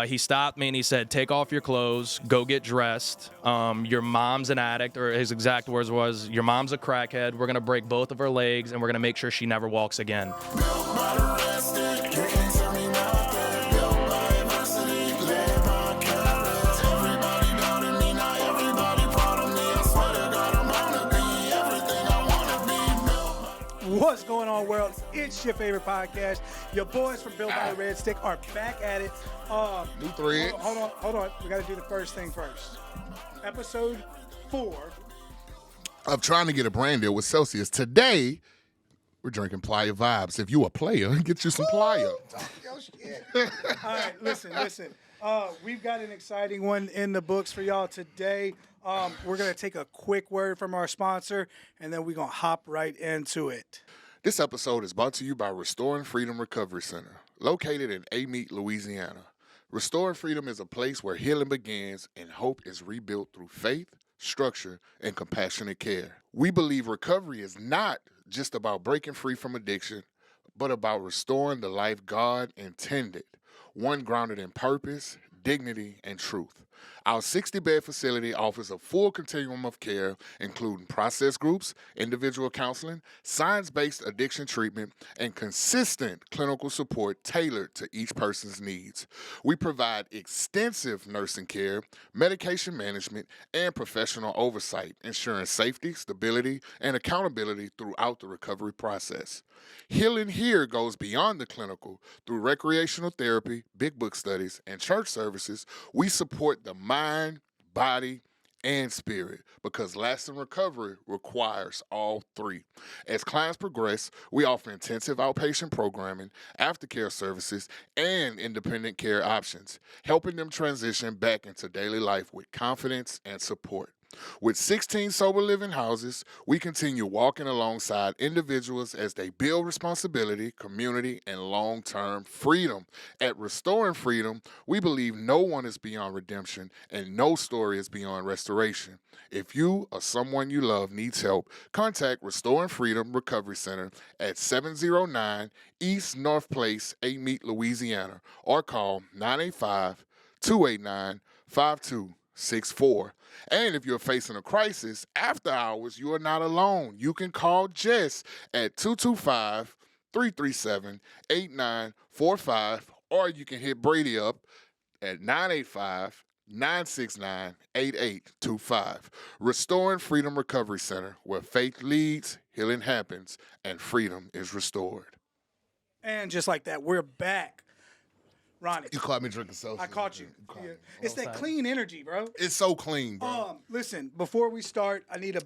He stopped me and he said, take off your clothes, go get dressed. Your mom's an addict, or his exact words was, your mom's a crackhead. We're going to break both of her legs and we're going to make sure she never walks again. What's going on, world? It's your favorite podcast. Your boys from Built by the Red Stick are back at it. New threads. Hold on. We got to do the first thing first. Episode 4 of trying to get a brand deal with Celsius. Today, we're drinking Playa Vibes. If you a player, get you some Playa. All right, listen. We've got an exciting one in the books for y'all today. We're going to take a quick word from our sponsor, and then we're going to hop right into it. This episode is brought to you by TrueFreedom Recovery Center, located in Amite, Louisiana. Restoring Freedom is a place where healing begins and hope is rebuilt through faith, structure, and compassionate care. We believe recovery is not just about breaking free from addiction, but about restoring the life God intended, one grounded in purpose, dignity, and truth. Our 60-bed facility offers a full continuum of care, including process groups, individual counseling, science-based addiction treatment, and consistent clinical support tailored to each person's needs. We provide extensive nursing care, medication management, and professional oversight, ensuring safety, stability, and accountability throughout the recovery process. Healing here goes beyond the clinical. Through recreational therapy, big book studies, and church services, we support the mind, body, and spirit, because lasting recovery requires all three. As clients progress, we offer intensive outpatient programming, aftercare services, and independent care options, helping them transition back into daily life with confidence and support. With 16 sober living houses, we continue walking alongside individuals as they build responsibility, community, and long-term freedom. At Restoring Freedom, we believe no one is beyond redemption and no story is beyond restoration. If you or someone you love needs help, contact Restoring Freedom Recovery Center at 709 East North Place, Amite, Louisiana, or call 985-289-5264. And if you're facing a crisis after hours, you are not alone. You can call Jess at 225-337-8945, or you can hit Brady up at 985-969-8825. Restoring Freedom Recovery Center, where faith leads, healing happens, and freedom is restored. And just like that, we're back. Ronnie. You caught me drinking Celsius. I caught you. Yeah. It's that clean energy, bro. It's so clean, bro. Listen, before we start, I need to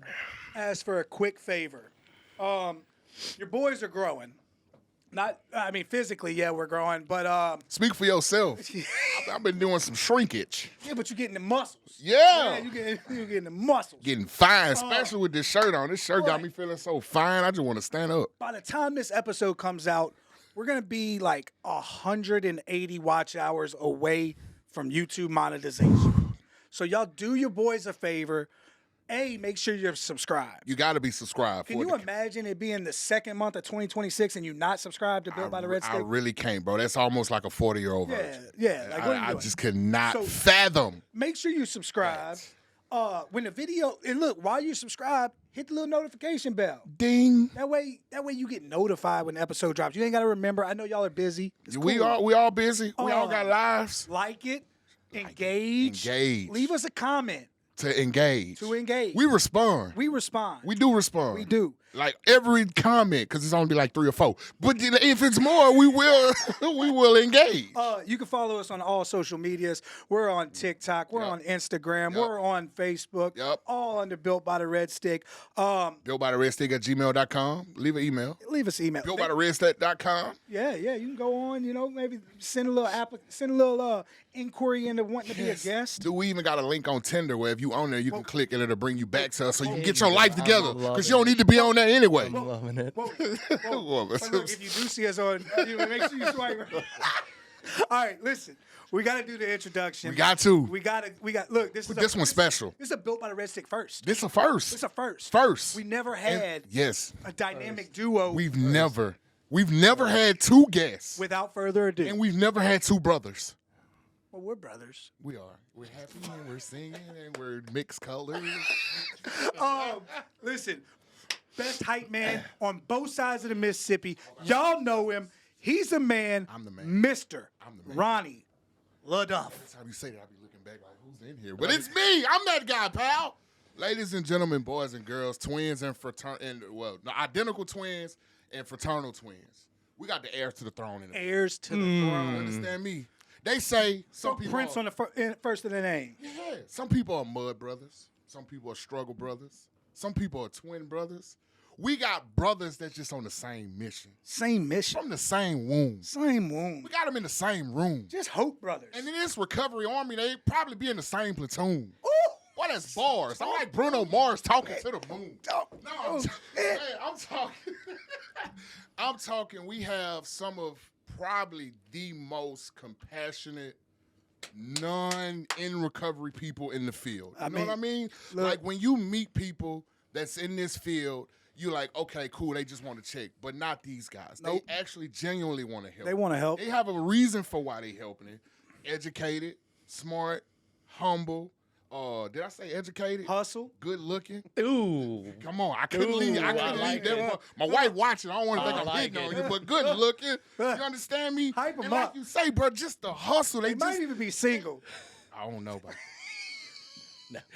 ask for a quick favor. Your boys are growing. Physically, yeah, we're growing, but speak for yourself. I've been doing some shrinkage. Yeah, but you're getting the muscles. Yeah. You're getting the muscles. Getting fine, especially with this shirt on. This shirt got me feeling so fine. I just want to stand up. By the time this episode comes out, we're going to be like 180 watch hours away from YouTube monetization. So y'all do your boys a favor. Make sure you're subscribed. You got to be subscribed. Can you imagine it being the second month of 2026 and you not subscribed to Built by the Red Stick? I really can't, bro. That's almost like a 40-year-old version. Yeah. Like, what are you doing? I just cannot fathom. Make sure you subscribe. When the video, and look, while you subscribe, hit the little notification bell. Ding. That way you get notified when the episode drops. You ain't got to remember. I know y'all are busy. It's cool. We all busy. We all got lives. Like it. Engage. Leave us a comment. To engage. We respond. We respond. We do respond. We do. Like every comment, because it's only like 3 or 4. But if it's more, we will engage. You can follow us on all social medias. We're on TikTok. We're on Instagram. We're on Facebook. All under Built by the Red Stick. BuiltByTheRedStick@gmail.com. Leave an email. Leave us an email. BuiltByTheRedStick.com. Yeah. You can go on. Maybe send a little inquiry into wanting to be a guest. Do we even got a link on Tinder where if you on there, you can click and it'll bring you back to us so you can get your life together, because you don't need to be on there anyway. I'm loving it. Look, if you do see us on, make sure you swipe. All right, listen. We got to do the introduction. We got to. Look, this one's special. This is a Built by the Red Stick first. This a first. It's a first. First. We never had a dynamic duo. We've never had 2 guests. Without further ado. And we've never had 2 brothers. Well, we're brothers. We are. We're happy and we're singing and we're mixed colors. Listen, best hype man on both sides of the Mississippi. Y'all know him. He's the man. I'm the man. Mr. I'm the man. Ronnie LeDuff. Every time you say that, I be looking back like, who's in here? But it's me. I'm that guy, pal. Ladies and gentlemen, boys and girls, twins and identical twins and fraternal twins. We got the heirs to the throne in the Heirs to the You throne. understand me? They say some people Prince on the first of the name. Yeah, some people are mud brothers. Some people are struggle brothers. Some people are twin brothers. We got brothers that's just on the same mission. Same mission. From the same womb. Same womb. We got them in the same room. Just Hope Brothers. And in this recovery army, they probably be in the same platoon. Ooh. Boy, that's bars. I'm like Bruno Mars talking to the moon. Oh. I'm talking. I'm talking. We have some of probably the most compassionate, in recovery people in the field. You know what I mean? Look, like when you meet people that's in this field, you're like, okay, cool, they just want to check. But not these guys. Nope. They actually genuinely want to help. They want to help. They have a reason for why they helping it. Educated, smart, humble. Did I say educated? Hustle. Good looking. Ooh. Come on, I couldn't leave like that. it. My wife watching. I don't want to think I'm like hitting on it. you, but good looking. You understand me? Hype 'em and like up. you say, bro, just the hustle. They They might just. even be single. I don't know about.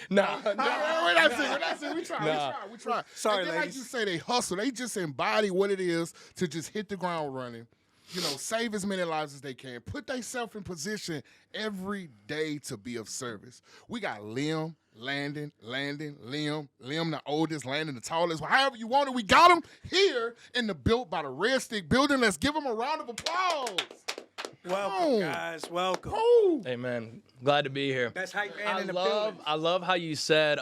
Nah. We're not saying. We try. Sorry, and then, like ladies. you say, they hustle. They just embody what it is to just hit the ground running. You know, save as many lives as they can. Put themselves in position every day to be of service. We got Liam, Landin, Liam the oldest, Landin the tallest. However you want it, we got them here in the Built by the Red Stick building. Let's give them a round of applause. Welcome, guys. Welcome. Ooh. Amen. Glad to be here. Best hype man in the building. I love how you said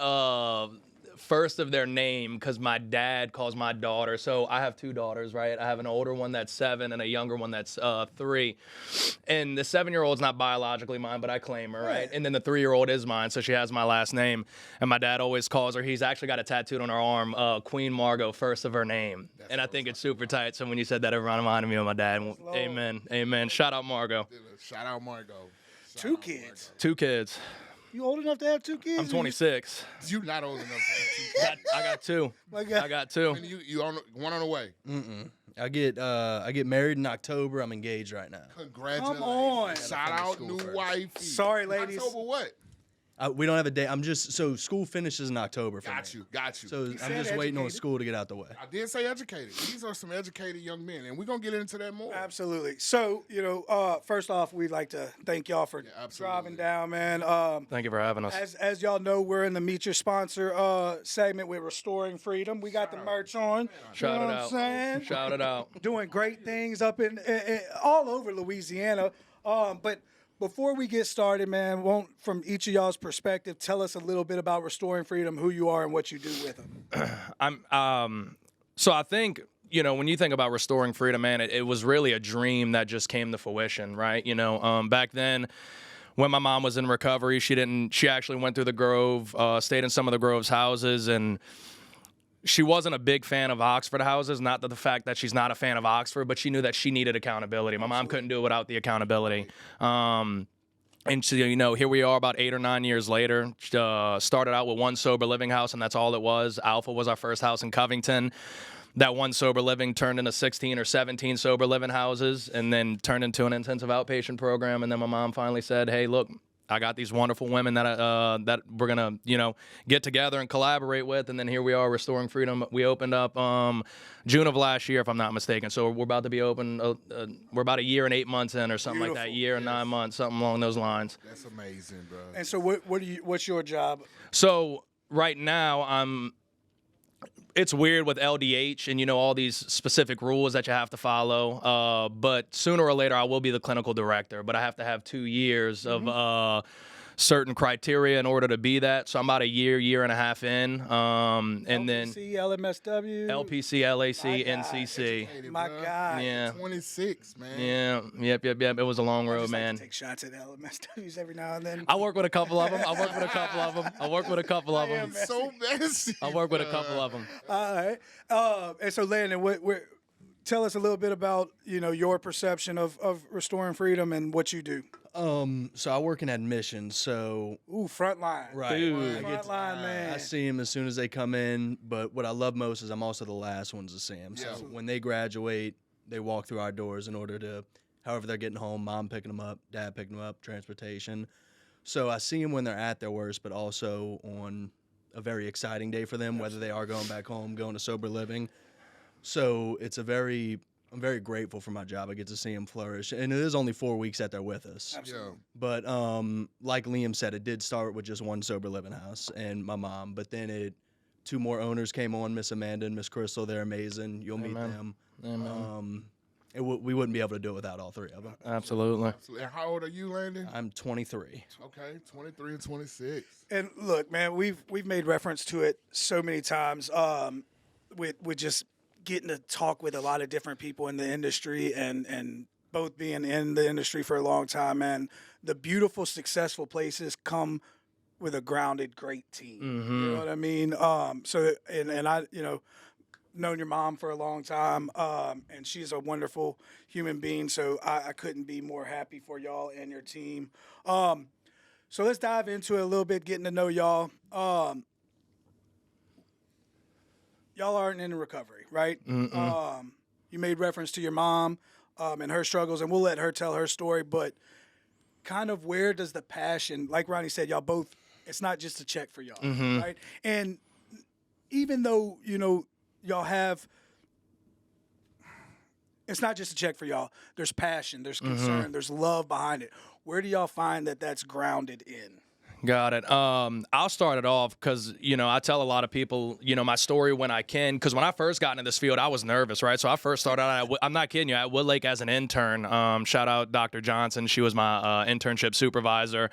first of their name because my dad calls my daughter. So I have two daughters, right? I have an older one that's 7 and a younger one that's 3. And the 7-year-old's not biologically mine, but I claim her, right? And then the 3-year-old is mine, so she has my last name. And my dad always calls her. He's actually got it tattooed on her arm, Queen Margot, first of her name. And I think it's super tight. So when you said that, it reminded me of my dad. Amen. Amen. Shout out Margot. Shout out Margot. Two kids. 2 kids. You old enough to have 2 kids? I'm 26. You not old enough to have 2 kids. I got 2. My God. I got 2. And you on one on the way. I get married in October. I'm engaged right now. Congratulations. Come on. Shout out School new first. wifey. Sorry, ladies. October what? We don't have a date. I'm just so school finishes in October for Got me. you. Got you. So I'm said just waiting on educated. school to get out the way. I did say educated. These are some educated young men, and we're going to get into that more. Absolutely. So, first off, we'd like to thank y'all for absolutely. driving down, man. Thank you for having us. As y'all know, we're in the Meet Your Sponsor segment with Restoring Freedom. We got the merch on. Shout you know it what out. I'm saying? Shout it out. Doing great things up in all over Louisiana. But before we get started, man, from each of y'all's perspective, tell us a little bit about Restoring Freedom, who you are, and what you do with them. So I think, when you think about Restoring Freedom, man, it was really a dream that just came to fruition, right? Back then, when my mom was in recovery, she actually went through the Grove, stayed in some of the Grove's houses, and she wasn't a big fan of Oxford houses. Not that the fact that she's not a fan of Oxford, but she knew that she needed accountability. My mom couldn't do it without the accountability. And so, here we are about 8 or 9 years later. Started out with one sober living house, and that's all it was. Alpha was our first house in Covington. That one sober living turned into 16 or 17 sober living houses, and then turned into an intensive outpatient program. And then my mom finally said, hey, look, I got these wonderful women that we're gonna, get together and collaborate with, and then here we are, Restoring Freedom. We opened up June of last year, if I'm not mistaken. So we're about to be open. We're about a year and 8 months in, or something like that. Beautiful. Year and 9 months, something along those lines. That's amazing, bro. And so, what's your job? So right now, it's weird with LDH and, all these specific rules that you have to follow. But sooner or later, I will be the clinical director. But I have to have 2 years of certain criteria in order to be that. So I'm about a year and a half in. And then LPC, LMSW. LPC, LAC, My God. NCC. My God. Yeah. 26, man. Yeah. Yep. It was a long road, Just like man. to take shots at LMSWs every now and then. I work with a couple of them. So messy. I work with a couple of them. All right. And so, Landon, tell us a little bit about your perception of Restoring Freedom and what you do. So I work in admissions, so Ooh, front line. right. Dude. I Front line, man. I see them as soon as they come in, but what I love most is I'm also the last ones to see them. So Yeah. when they graduate, they walk through our doors in order to, however they're getting home, mom picking them up, dad picking them up, transportation. So I see them when they're at their worst, but also on a very exciting day for them, whether they are going back home, going to sober living. So I'm very grateful for my job. I get to see them flourish, and it is only 4 weeks that they're with us. Absolutely. But like Liam said, it did start with just one sober living house and my mom. But then two more owners came on, Miss Amanda and Miss Crystal. They're amazing. You'll meet them. Amen. We wouldn't be able to do it without all three of them. Absolutely. And how old are you, Landon? I'm 23. Okay, 23 and 26. And look, man, we've made reference to it so many times. With just getting to talk with a lot of different people in the industry and both being in the industry for a long time, man. The beautiful, successful places come with a grounded, great team. You know what I mean? So I, known your mom for a long time, and she's a wonderful human being. So I couldn't be more happy for y'all and your team. So let's dive into it a little bit, getting to know y'all. Y'all aren't in recovery, right? You made reference to your mom and her struggles, and we'll let her tell her story. But kind of where does the passion, like Ronnie said, y'all both, it's not just a check for y'all, right? And even though, y'all have, it's not just a check for y'all. There's passion, there's concern, there's love behind it. Where do y'all find that that's grounded in? Got it. I'll start it off because, I tell a lot of people, my story when I can. Because when I first got into this field, I was nervous, right? So I first started out, I'm not kidding you, at Woodlake as an intern. Shout out Dr. Johnson. She was my internship supervisor.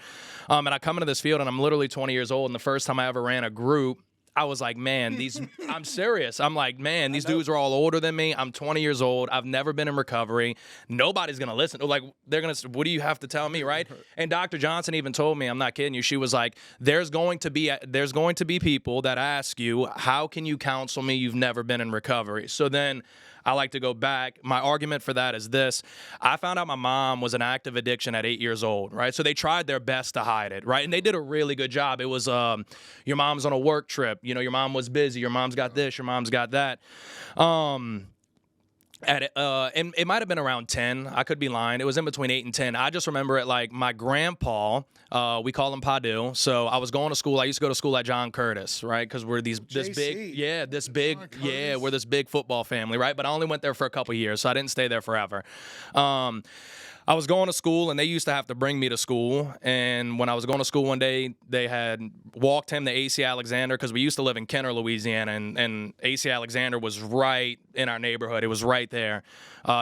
And I come into this field, and I'm literally 20 years old. And the first time I ever ran a group, I was like, man, I'm serious. I'm like, man, these dudes are all older than me. I'm 20 years old. I've never been in recovery. Nobody's going to listen. Like, they're going to, what do you have to tell me, right? And Dr. Johnson even told me, I'm not kidding you, she was like, there's going to be people that ask you, how can you counsel me? You've never been in recovery. So then I like to go back. My argument for that is this. I found out my mom was an active addiction at 8 years old, right? So they tried their best to hide it, right? And they did a really good job. It was your mom's on a work trip. Your mom was busy. Your mom's got this. Your mom's got that. And it might have been around 10. I could be lying. It was in between 8 and 10. I just remember it like my grandpa, we call him Padu. So I was going to school. I used to go to school at John Curtis, right? Because we're this big, we're this big football family, right? But I only went there for a couple years, so I didn't stay there forever. I was going to school, and they used to have to bring me to school. And when I was going to school one day, they had walked him to AC Alexander because we used to live in Kenner, Louisiana, and AC Alexander was right in our neighborhood. It was right there.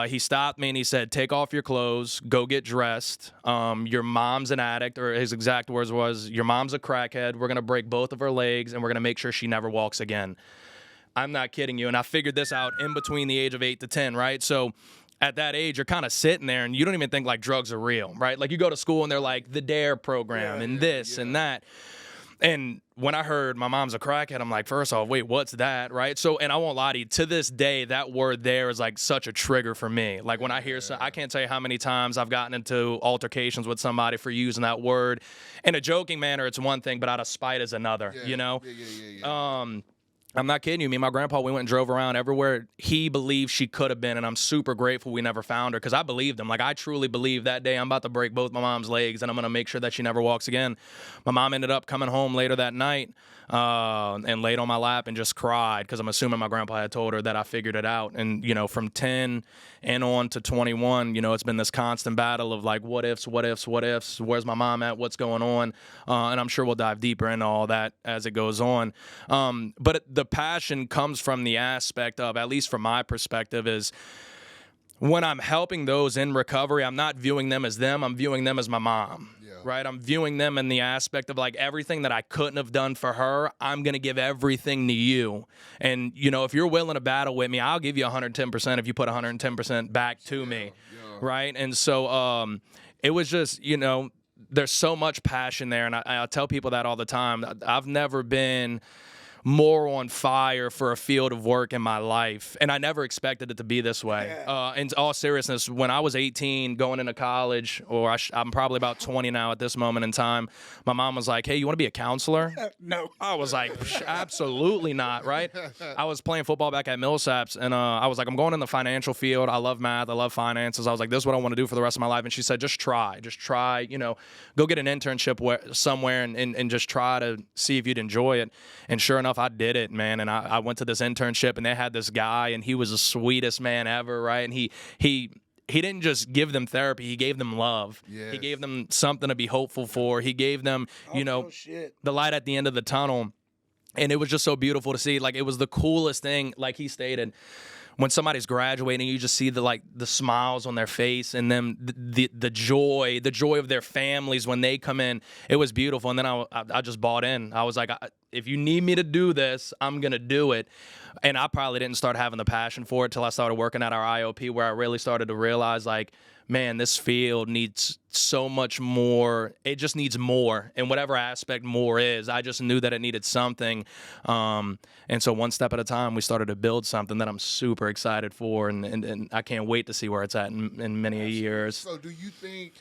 He stopped me, and he said, take off your clothes, go get dressed. Your mom's an addict, or his exact words was, your mom's a crackhead. We're going to break both of her legs, and we're going to make sure she never walks again. I'm not kidding you. And I figured this out in between the age of 8 to 10, right? So at that age, you're kind of sitting there and you don't even think like drugs are real, right? Like you go to school and they're like the DARE program and this and that. And when I heard my mom's a crackhead, I'm like, first off, wait, what's that, right? So, and I won't lie to you, to this day, that word there is like such a trigger for me. Like when I hear, I can't tell you how many times I've gotten into altercations with somebody for using that word. In a joking manner, it's one thing, but out of spite is another, I'm not kidding you. Me and my grandpa, we went and drove around everywhere he believed she could have been, and I'm super grateful we never found her because I believed him. Like, I truly believe that day I'm about to break both my mom's legs, and I'm going to make sure that she never walks again. My mom ended up coming home later that night and laid on my lap and just cried because I'm assuming my grandpa had told her that I figured it out. And, from 10 and on to 21, it's been this constant battle of, like, what ifs, where's my mom at, what's going on? And I'm sure we'll dive deeper into all that as it goes on. But the passion comes from the aspect of, at least from my perspective, is when I'm helping those in recovery, I'm not viewing them as them, I'm viewing them as my mom. Right? I'm viewing them in the aspect of like everything that I couldn't have done for her, I'm going to give everything to you. And, if you're willing to battle with me, I'll give you 110% if you put 110% back to me. Right? And so it was just, there's so much passion there. And I tell people that all the time. I've never been more on fire for a field of work in my life, and I never expected it to be this way. In all seriousness, when I was 18, going into college, or I'm probably about 20 now at this moment in time, my mom was like, "Hey, you want to be a counselor?" No. I was like, absolutely not, right? I was playing football back at Millsaps, and I was like, I'm going in the financial field. I love math. I love finances. I was like, this is what I want to do for the rest of my life. And she said, just try, go get an internship somewhere and just try to see if you'd enjoy it. And sure enough, I did it, man. And I went to this internship, and they had this guy, and he was the sweetest man ever, right? And he didn't just give them therapy. He gave them love. Yes. He gave them something to be hopeful for. He gave them, the light at the end of the tunnel. And it was just so beautiful to see. Like, it was the coolest thing, like he stated. When somebody's graduating, you just see the smiles on their face, and then the joy of their families when they come in. It was beautiful. And then I just bought in. I was like, if you need me to do this, I'm gonna do it. And I probably didn't start having the passion for it till I started working at our IOP, where I really started to realize, like, man, this field needs so much more. It just needs more, in whatever aspect more is. I just knew that it needed something. And so one step at a time, we started to build something that I'm super excited for, and I can't wait to see where it's at in many years. So do you think,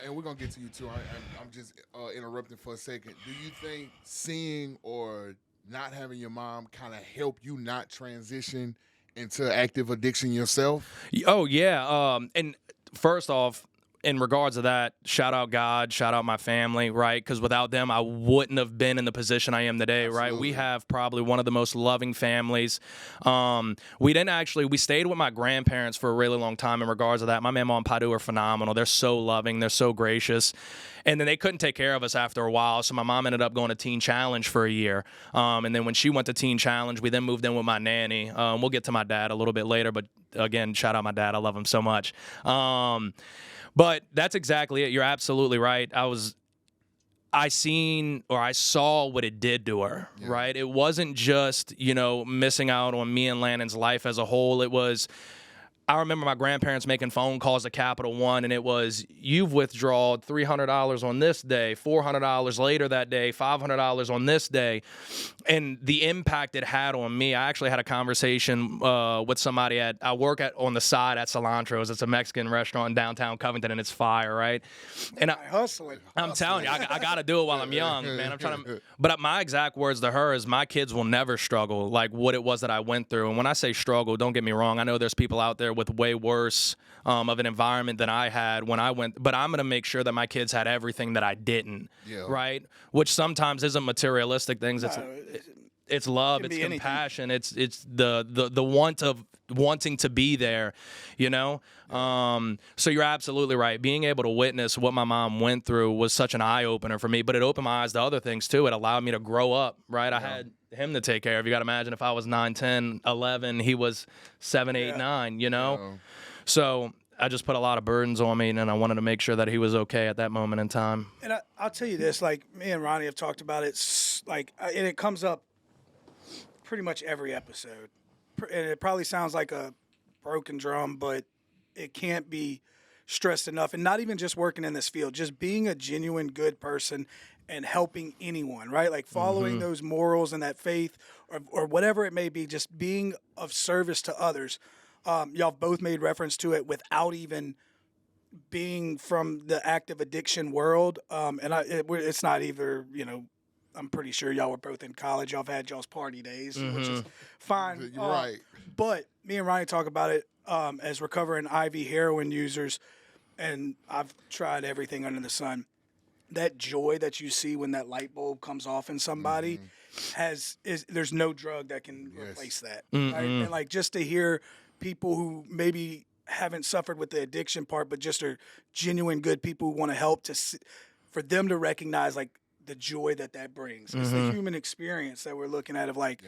and we're going to get to you too, I'm just interrupting for a second. Do you think seeing or not having your mom kind of help you not transition into active addiction yourself? Oh, yeah. And first off, in regards to that, shout out God, shout out my family, right? Because without them, I wouldn't have been in the position I am today, Absolutely. right? We have probably one of the most loving families. We stayed with my grandparents for a really long time in regards to that. My mama and Padu are phenomenal. They're so loving. They're so gracious. And then they couldn't take care of us after a while, so my mom ended up going to Teen Challenge for a year. And then when she went to Teen Challenge, we then moved in with my nanny. We'll get to my dad a little bit later, but again, shout out my dad. I love him so much. But that's exactly it. You're absolutely right. I saw what it did to her, right? It wasn't just, missing out on me and Landon's life as a whole. It was, I remember my grandparents making phone calls to Capital One, and it was, you've withdrawn $300 on this day, $400 later that day, $500 on this day. And the impact it had on me, I actually had a conversation with somebody I work on the side at Cilantro's. It's a Mexican restaurant in downtown Covington, and it's fire, right? And I'm telling you, I got to do it while I'm young, man. I'm trying to, but my exact words to her is, my kids will never struggle like what it was that I went through. And when I say struggle, don't get me wrong. I know there's people out there with way worse of an environment than I had when I went, but I'm going to make sure that my kids had everything that I didn't, right? Which sometimes isn't materialistic things. It's love, it's compassion, it's the wanting to be there, So you're absolutely right. Being able to witness what my mom went through was such an eye-opener for me, but it opened my eyes to other things too. It allowed me to grow up, right? I had him to take care of. You got to imagine, if I was 9, 10, 11, he was 7, 8, 9, So I just put a lot of burdens on me, and I wanted to make sure that he was okay at that moment in time. And I'll tell you this, like, me and Ronnie have talked about it, and it comes up pretty much every episode. And it probably sounds like a broken drum, but it can't be stressed enough. And not even just working in this field, just being a genuine good person and helping anyone, right? Like following those morals and that faith or whatever it may be, just being of service to others. Y'all both made reference to it without even being from the active addiction world. It's not either, I'm pretty sure y'all were both in college. Y'all have had y'all's party days, which is fine. You're right. But me and Ronnie talk about it as recovering IV heroin users, and I've tried everything under the sun. That joy that you see when that light bulb comes off in somebody there's no drug that can replace that. Right? And like, just to hear people who maybe haven't suffered with the addiction part, but just are genuine good people who want to help, for them to recognize like the joy that brings. It's the human experience that we're looking at of like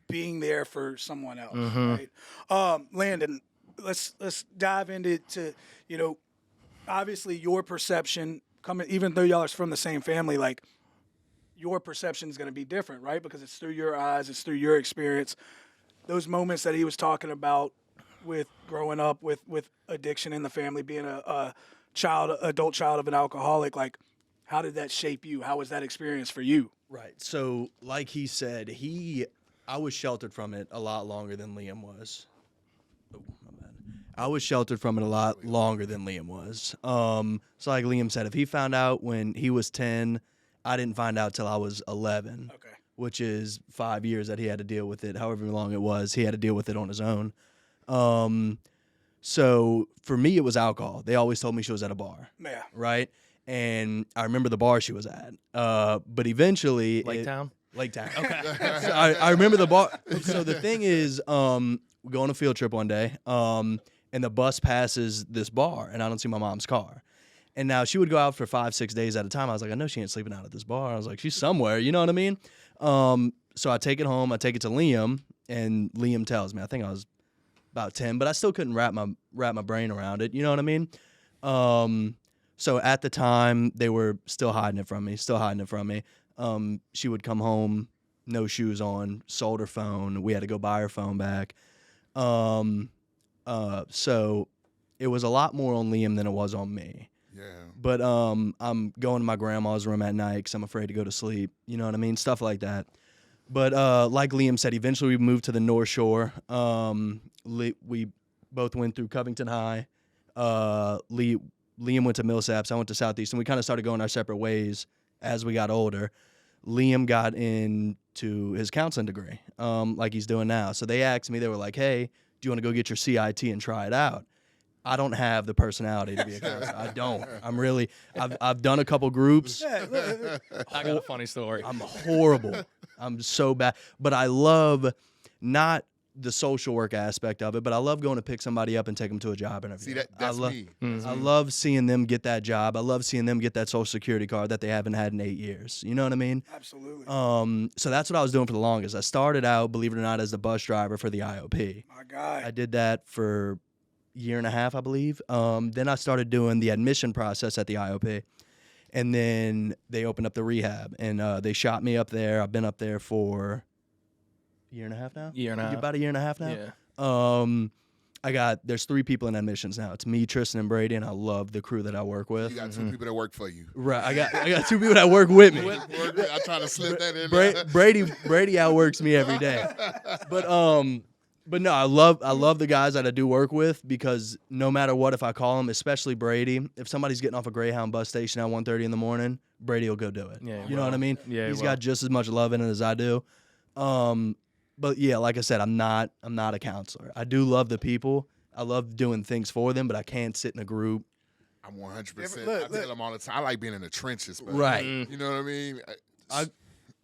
being there for someone else. Right? Landon, let's dive into obviously your perception coming, even though y'all are from the same family, like your perception is going to be different, right? Because it's through your eyes, it's through your experience. Those moments that he was talking about with growing up with addiction in the family, being a adult child of an alcoholic, like, how did that shape you? How was that experience for you? Right. So like he said, he I was sheltered from it a lot longer than Liam was. Oh, my bad. I was sheltered from it a lot longer than Liam was. So like Liam said, if he found out when he was 10, I didn't find out till I was 11. Okay. Which is 5 years that he had to deal with it. However long it was, he had to deal with it on his own. So for me, it was alcohol. They always told me she was at a bar. Yeah. Right? And I remember the bar she was at. But eventually... Lake Town? Lake Town. Okay. So I remember the bar. So the thing is, we go on a field trip one day, and the bus passes this bar, and I don't see my mom's car. And now she would go out for 5-6 days at a time. I was like, I know she ain't sleeping out at this bar. I was like, she's somewhere. You know what I mean? So I take it home. I take it to Liam, and Liam tells me. I think I was about 10, but I still couldn't wrap my brain around it. You know what I mean? So at the time, they were still hiding it from me. She would come home, no shoes on, sold her phone. We had to go buy her phone back. So it was a lot more on Liam than it was on me. Yeah. But I'm going to my grandma's room at night because I'm afraid to go to sleep. You know what I mean? Stuff like that. But like Liam said, eventually we moved to the North Shore. We both went through Covington High. Liam went to Millsaps. I went to Southeastern. We kind of started going our separate ways as we got older. Liam got into his counseling degree, like he's doing now. So they asked me, they were like, hey, do you want to go get your CIT and try it out? I don't have the personality to be a counselor. I don't. I've done a couple groups. Yeah, look, I got a funny story. I'm horrible. I'm so bad. But I love not the social work aspect of it, but I love going to pick somebody up and take them to a job interview. See, that's me. I love seeing them get that job. I love seeing them get that Social Security card that they haven't had in 8 years. You know what I mean? absolutely. So that's what I was doing for the longest. I started out, believe it or not, as the bus driver for the IOP. My God. I did that for a year and a half, I believe. Then I started doing the admission process at the IOP. And then they opened up the rehab, and they shot me up there. I've been up there for a year and a half now? Year and a half. About a year and a half now? Yeah. There's 3 people in admissions now. It's me, Tristan, and Brady, and I love the crew that I work with. You got 2 people that work for you. Right, I got 2 people that work with me. I try to slip that in there. Brady outworks me every day. But no, I love the guys that I do work with, because no matter what, if I call them, especially Brady, if somebody's getting off a Greyhound bus station at 1:30 in the morning, Brady will go do it. Yeah, you know what I mean? Yeah, he's got just as much love in it as I do. But yeah, like I said, I'm not a counselor. I do love the people. I love doing things for them, but I can't sit in a group. I'm 100%. Look, I tell them all the time. I like being in the trenches, bro. Right. You know what I mean?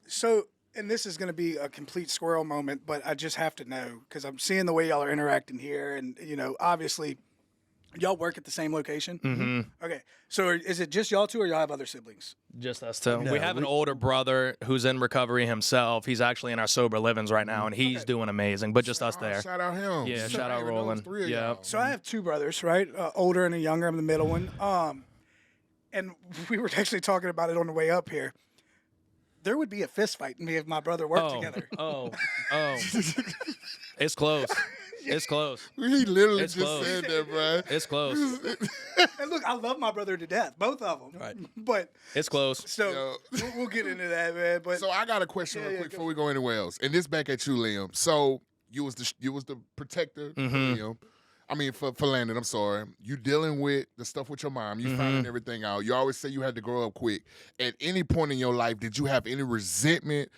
So, and this is going to be a complete squirrel moment, but I just have to know, because I'm seeing the way y'all are interacting here, and, obviously, y'all work at the same location? Mm-hmm. Okay. So is it just y'all two, or y'all have other siblings? Just us two. No, we have an older brother who's in recovery himself. He's actually in our sober livings right now, and he's doing amazing, but just us there. Shout out him. Yeah, So shout I out even know Roland. it's 3 of Yeah. y'all. So I have 2 brothers, right? Older and a younger. I'm the middle one. And we were actually talking about it on the way up here. There would be a fist fight in me if my brother worked together. Oh. It's close. It's close. He literally It's just close. said that, bro. It's close. And look, I love my brother to death, both of them. Right. But It's close. so we'll get into that, man. But So I got a question real Yeah, quick go before we go anywhere else, and this back at you, Liam. So you was the protector, for Liam. I mean, for Landon. I'm sorry. You dealing with the stuff with your mom. You finding everything out. You always say you had to grow up quick. At any point in your life, did you have any resentment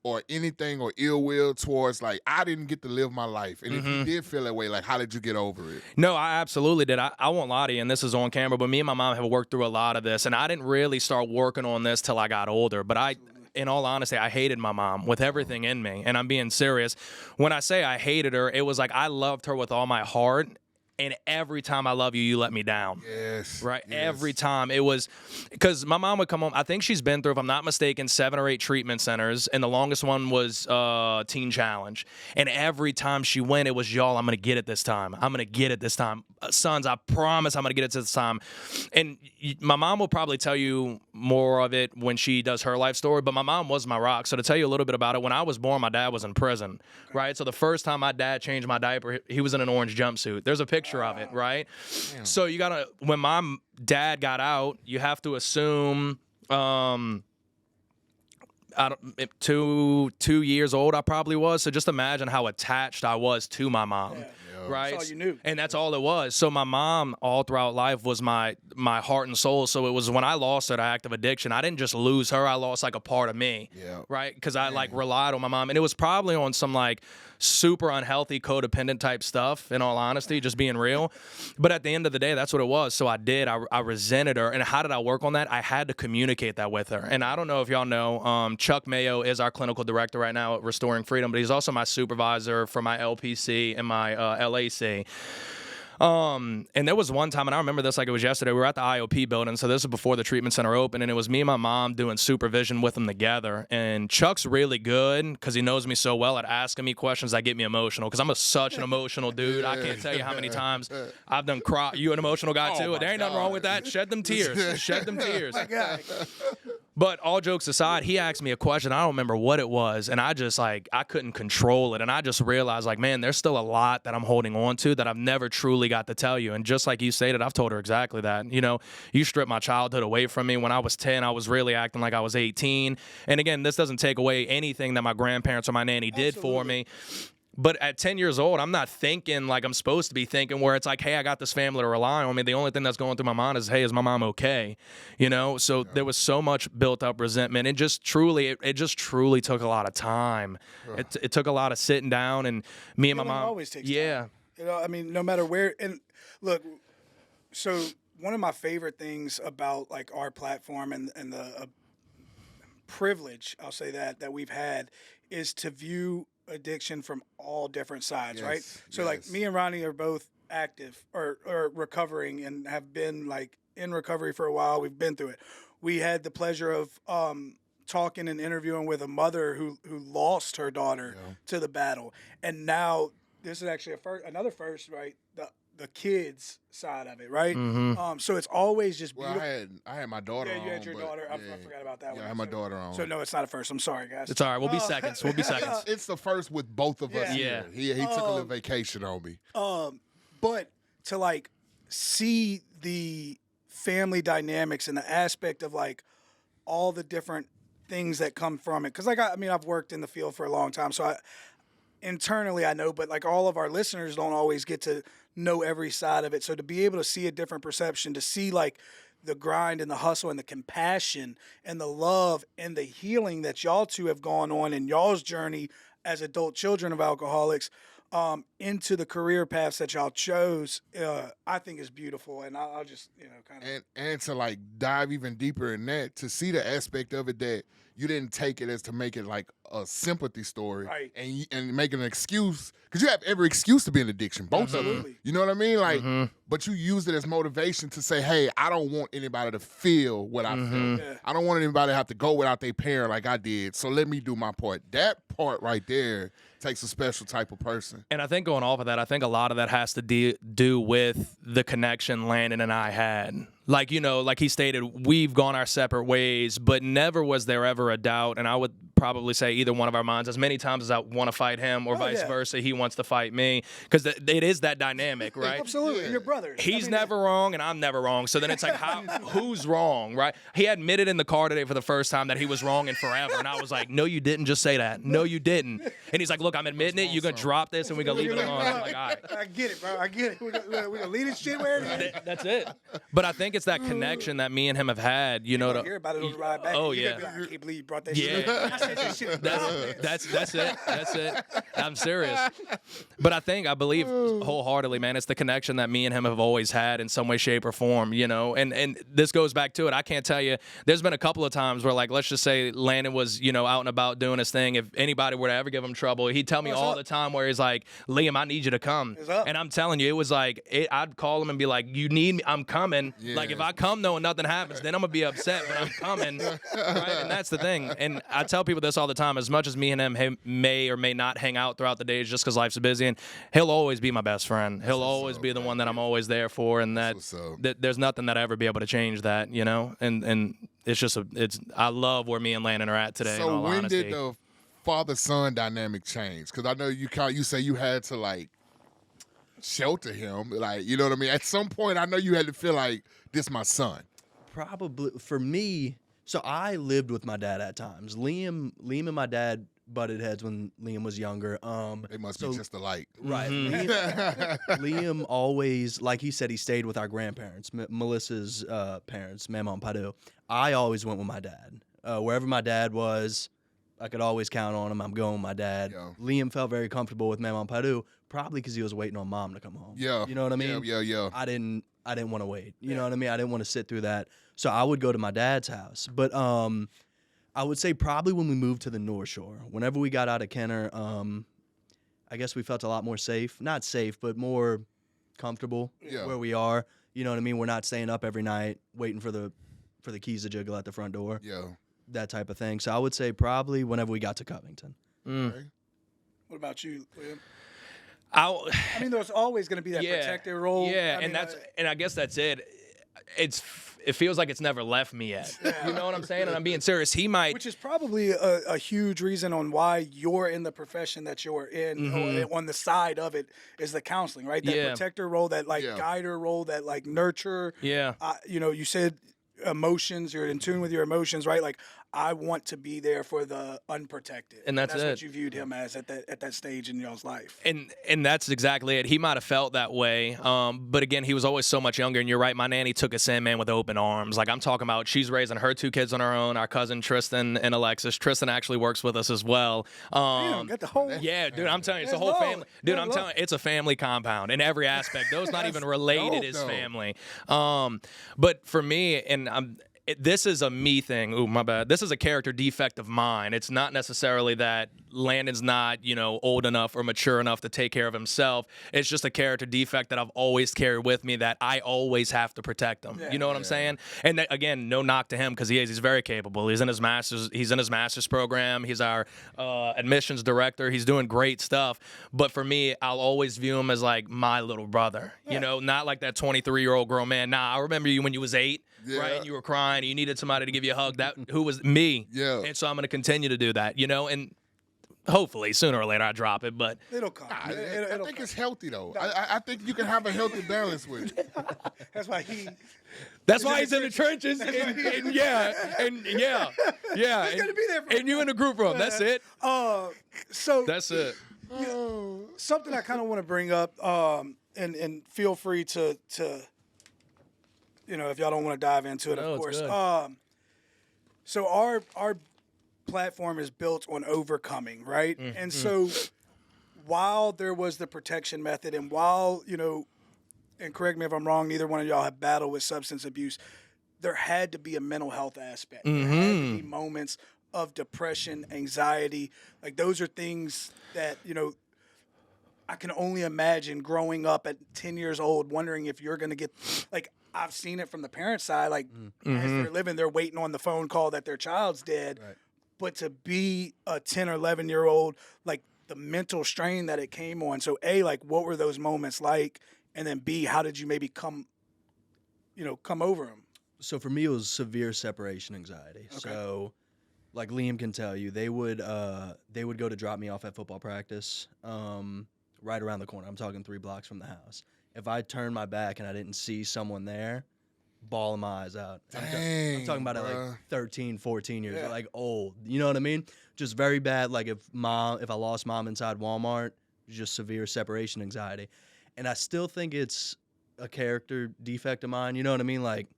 or anything or ill will towards, like, I didn't get to live my life? And if you did feel that way, like, how did you get over it? No, I absolutely did. I won't lie to you, and this is on camera, but me and my mom have worked through a lot of this, and I didn't really start working on this till I got older. But in all honesty, I hated my mom with everything in me, and I'm being serious. When I say I hated her, it was like I loved her with all my heart, and every time I love you, you let me down. Yes. Right? Yes. Every time. It was because my mom would come home. I think she's been through, if I'm not mistaken, 7 or 8 treatment centers, and the longest one was Teen Challenge. And every time she went, it was, y'all, I'm going to get it this time. I'm going to get it this time. Sons, I promise I'm going to get it this time. And my mom will probably tell you more of it when she does her life story, but my mom was my rock. So to tell you a little bit about it, when I was born, my dad was in prison, right? So the first time my dad changed my diaper, he was in an orange jumpsuit. There's a picture of it, right? Damn. So you gotta, when my dad got out, you have to assume 2 years old I probably was. So just imagine how attached I was to my mom. Yeah. Right. That's all you knew. And that's all it was. So my mom all throughout life was my heart and soul. So it was when I lost her to active addiction, I didn't just lose her, I lost like a part of me. Yeah. Right? Because I like relied on my mom. And it was probably on some like super unhealthy codependent type stuff, in all honesty, just being real. But at the end of the day, that's what it was. So I did. I resented her. And how did I work on that? I had to communicate that with her. And I don't know if y'all know, Chuck Mayo is our clinical director right now at Restoring Freedom, but he's also my supervisor for my LPC and my LAC. And there was one time, and I remember this like it was yesterday, we were at the IOP building, so this is before the treatment center opened, and it was me and my mom doing supervision with them together. And Chuck's really good because he knows me so well at asking me questions that get me emotional, because I'm such an emotional dude. I can't tell you how many times I've done cry. You an emotional guy too? There ain't nothing wrong with that. Shed them tears. Shed them tears. My God. But all jokes aside, he asked me a question. I don't remember what it was. And I just I couldn't control it. And I just realized man, there's still a lot that I'm holding on to that I've never truly got to tell you. And just like you stated, I've told her exactly that. You stripped my childhood away from me. When I was 10, I was really acting like I was 18. And again, this doesn't take away anything that my grandparents or my nanny did for me. But at 10 years old, I'm not thinking like I'm supposed to be thinking, where it's like, hey, I got this family to rely on me. The only thing that's going through my mind is, hey, is my mom okay? So there was so much built up resentment. It just truly took a lot of time. It took a lot of sitting down, and me and my mom. Always takes time. No matter where. And look, so one of my favorite things about like our platform and the privilege, I'll say that we've had, is to view addiction from all different sides, right? So like me and Ronnie are both active or recovering and have been like in recovery for a while. We've been through it. We had the pleasure of talking and interviewing with a mother who lost her daughter to the battle, and now this is actually another first, right? The kids side of it, right? Mm-hmm. So it's always just beautiful. Well, I had my daughter on. Yeah, you had your daughter. I forgot about that one. I had my daughter on. So no, it's not a first. I'm sorry, guys. It's all right. We'll be seconds. It's the first with both of us here. He took a little vacation on me. But to like see the family dynamics and the aspect of like all the different things that come from it, because like I've worked in the field for a long time, so internally I know, but like all of our listeners don't always get to know every side of it. So to be able to see a different perception, to see like the grind and the hustle and the compassion and the love and the healing that y'all two have gone on in y'all's journey as adult children of alcoholics, into the career paths that y'all chose, I think is beautiful. And I'll just, kind of. And to like dive even deeper in that, to see the aspect of it that you didn't take it as to make it like a sympathy story, right, and make an excuse, because you have every excuse to be in addiction, both of them. You know what I mean? Like, but you used it as motivation to say, hey, I don't want anybody to feel what I feel. Yeah. I don't want anybody to have to go without their parent like I did. So let me do my part. That part right there takes a special type of person. And I think going off of that, I think a lot of that has to do with the connection Landon and I had. Like, like he stated, we've gone our separate ways, but never was there ever a doubt. And I would probably say either one of our minds, as many times as I want to fight him or vice versa, he wants to fight me, because it is that dynamic, right? Absolutely. And your brother. He's never wrong and I'm never wrong. So then it's like, who's wrong, right? He admitted in the car today for the first time that he was wrong in forever. And I was like, no, you didn't just say that. No, you didn't. And he's like, look, I'm admitting it. You're going to drop this and we're going to leave it alone. I'm like, all right. I get it, bro. I get it. We're going to leave this shit where it is. That's it. But I think it's that connection that me and him have had, Hear about it on the ride back. Oh, You're yeah. gonna be like, I can't believe you brought that shit up. I said that shit. That's it. That's it. I'm serious. But I believe wholeheartedly, man, it's the connection that me and him have always had in some way, shape, or form, and this goes back to it. I can't tell you, there's been a couple of times where, like, let's just say Landon was, out and about doing his thing. If anybody were to ever give him trouble, he'd tell me all the time where he's like, Liam, I need you to come. And I'm telling you, it was like, I'd call him and be like, you need me, I'm coming. Yeah. Like, if I come though and nothing happens, then I'm going to be upset, but I'm coming. Right? And that's the thing. And I tell people this all the time, as much as me and him may or may not hang out throughout the days just because life's busy, and he'll always be my best friend. He'll always be the one that I'm always there for, and that there's nothing that ever be able to change that, and it's just I love where me and Landon are at today. So in all when honesty. did the father-son dynamic change? Because I know you say you had to like shelter him, like, you know what I mean? At some point, I know you had to feel like, this my son. Probably for me, So I lived with my dad at times. Liam and my dad butted heads when Liam was younger. They must be just alike. Right. Liam always, like he said, he stayed with our grandparents, Melissa's parents, Mama and Padu. I always went with my dad. Wherever my dad was, I could always count on him. I'm going with my dad. Yeah. Liam felt very comfortable with Mama and Padu, probably because he was waiting on Mom to come home. Yeah. You know what I mean? Yeah. I didn't want to wait. You know what I mean? I didn't want to sit through that. So I would go to my dad's house. But I would say probably when we moved to the North Shore, whenever we got out of Kenner, I guess we felt a lot more safe. Not safe, but more comfortable where we are. You know what I mean? We're not staying up every night waiting for the keys to jiggle at the front door. Yeah. That type of thing. So I would say probably whenever we got to Covington. Okay. What about you, Liam? I mean, there's always going to be that protective role. Yeah, I mean, and I guess that's it. It feels like it's never left me yet. You know what I'm saying? And I'm being serious. He might, which is probably a huge reason on why you're in the profession that you're in. On the side of it is the counseling, right? That protector role, that guider role, that nurture. Yeah. You said emotions. You're in tune with your emotions, right? Like, I want to be there for the unprotected, and that's what you viewed him as at that stage in y'all's life. And that's exactly it. He might have felt that way, but again, he was always so much younger. And you're right, my nanny took us in, man, with open arms. Like, I'm talking about, she's raising her 2 kids on her own. Our cousin Tristan and Alexis. Tristan actually works with us as well. Get the whole. Yeah, dude, I'm telling you, it's a whole family. Dude, I'm telling you, it's a family compound in every aspect. Those not even related as family. But for me, and this is a me thing. Ooh, my bad. This is a character defect of mine. It's not necessarily that Landon's not, old enough or mature enough to take care of himself. It's just a character defect that I've always carried with me, that I always have to protect him. You know what I'm saying? And that, again, no knock to him, because he's very capable. He's in his master's program. He's our admissions director. He's doing great stuff. But for me, I'll always view him as like my little brother. Not like that 23-year-old grown man. Nah, I remember you when you was 8. Yeah. Right, and you were crying, and you needed somebody to give you a hug. Who was me? Yeah. And so I'm going to continue to do that, and hopefully sooner or later I drop it. But it'll come. I think it's healthy though. I think you can have a healthy balance with it. That's why he. That's why he's in the trenches. And yeah. He's gonna be there. And you in the group room. That's it. So that's it. Something I kind of want to bring up, and feel free to. If y'all don't want to dive into it, of course. So our platform is built on overcoming, right? And so while there was the protection method, and while, and correct me if I'm wrong, neither one of y'all have battled with substance abuse, there had to be a mental health aspect. There had to be moments of depression, anxiety. Like, those are things that, I can only imagine growing up at 10 years old, wondering if you're going to get, like, I've seen it from the parent side, like, as they're living, they're waiting on the phone call that their child's dead. Right. But to be a 10 or 11-year-old, like, the mental strain that it came on. So, A, like, what were those moments like? And then B, how did you maybe come over them? So for me, it was severe separation anxiety. Okay. So, like Liam can tell you, they would go to drop me off at football practice right around the corner. I'm talking 3 blocks from the house. If I turned my back and I didn't see someone there, bawling my eyes out. I'm talking about it like 13, 14 years, like old. You know what I mean? Just very bad. Like, if I lost Mom inside Walmart, just severe separation anxiety. And I still think it's a character defect of mine. You know what I mean? Like,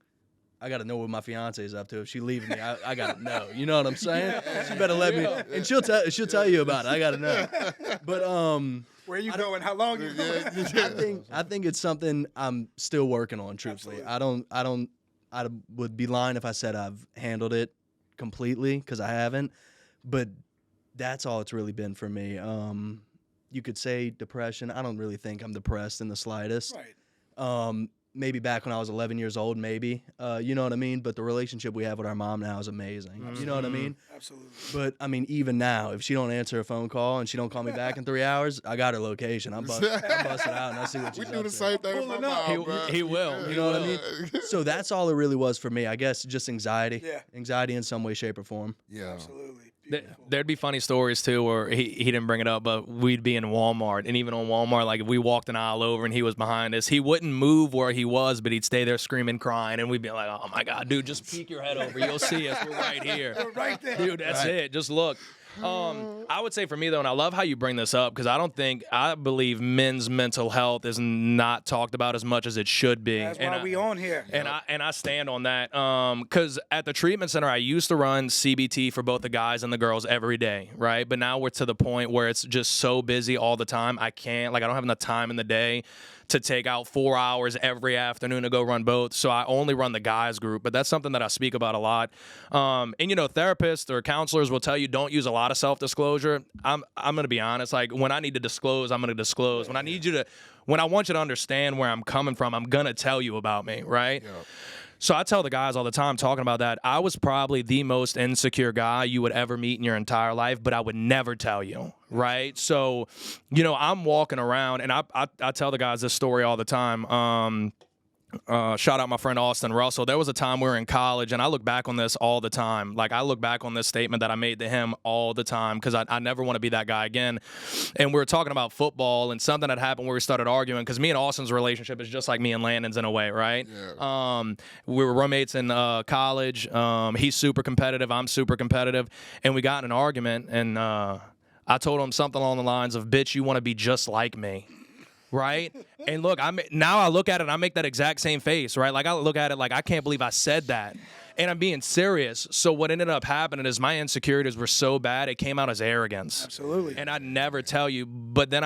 I got to know what my fiance is up to. If she leaving me, I got to know. You know what I'm saying? She better let me. And she'll tell you about it. I got to know. But where are you going? How long you going? I think it's something I'm still working on. Truthfully, I would be lying if I said I've handled it completely, because I haven't. But that's all it's really been for me. You could say depression. I don't really think I'm depressed in the slightest. Right. Maybe back when I was 11 years old, maybe. You know what I mean? But the relationship we have with our mom now is amazing. Mm-hmm. You know what I mean? Absolutely. But, I mean, even now, if she don't answer a phone call and she don't call me back in 3 hours, I got her location. I'm busting out and I see what she's up to. We do the same thing with my mom, he will. You know what I mean? So that's all it really was for me. I guess just anxiety. Yeah. Anxiety in some way, shape, or form. Yeah. Absolutely. There'd be funny stories too, where he didn't bring it up, but we'd be in Walmart, and even on Walmart, like if we walked an aisle over and he was behind us, he wouldn't move where he was, but he'd stay there screaming, crying, and we'd be like, "Oh my God, dude, just peek your head over, you'll see us, we're right here, We're right there, dude. That's it. Just look." I would say for me though, and I love how you bring this up because I believe men's mental health is not talked about as much as it should be. That's why we on here. And I stand on that. Because at the treatment center, I used to run CBT for both the guys and the girls every day, right? But now we're to the point where it's just so busy all the time. I don't have enough time in the day to take out 4 hours every afternoon to go run both. So I only run the guys group, but that's something that I speak about a lot. And therapists or counselors will tell you don't use a lot of self-disclosure. I'm going to be honest. Like when I need to disclose, I'm going to disclose. When I want you to understand where I'm coming from, I'm going to tell you about me, right? Yeah. So I tell the guys all the time talking about that, I was probably the most insecure guy you would ever meet in your entire life, but I would never tell you, right? So, I'm walking around, and I tell the guys this story all the time. Shout out my friend Austin Russell. There was a time we were in college, and I look back on this all the time. Like, I look back on this statement that I made to him all the time because I never want to be that guy again. And we were talking about football, and something had happened where we started arguing because me and Austin's relationship is just like me and Landon's in a way, right? Yeah. We were roommates in college. He's super competitive. I'm super competitive. And we got in an argument, and I told him something along the lines of, "Bitch, you want to be just like me." Right? And look, now I look at it and I make that exact same face, right? Like I look at it like I can't believe I said that. And I'm being serious. So what ended up happening is my insecurities were so bad, it came out as arrogance. Absolutely. And I'd never tell you, but then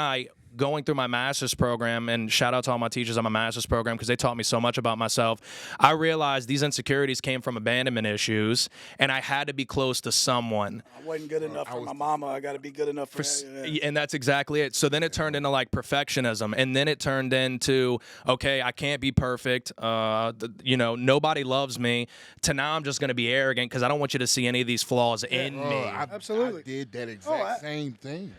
going through my master's program, and shout out to all my teachers on my master's program because they taught me so much about myself, I realized these insecurities came from abandonment issues, and I had to be close to someone. I wasn't good enough for my mama. I got to be good enough for And that's exactly it. So then it turned into like perfectionism, and then it turned into, okay, I can't be perfect. Nobody loves me. To now I'm just going to be arrogant because I don't want you to see any of these flaws in me. Absolutely. I did that exact same thing.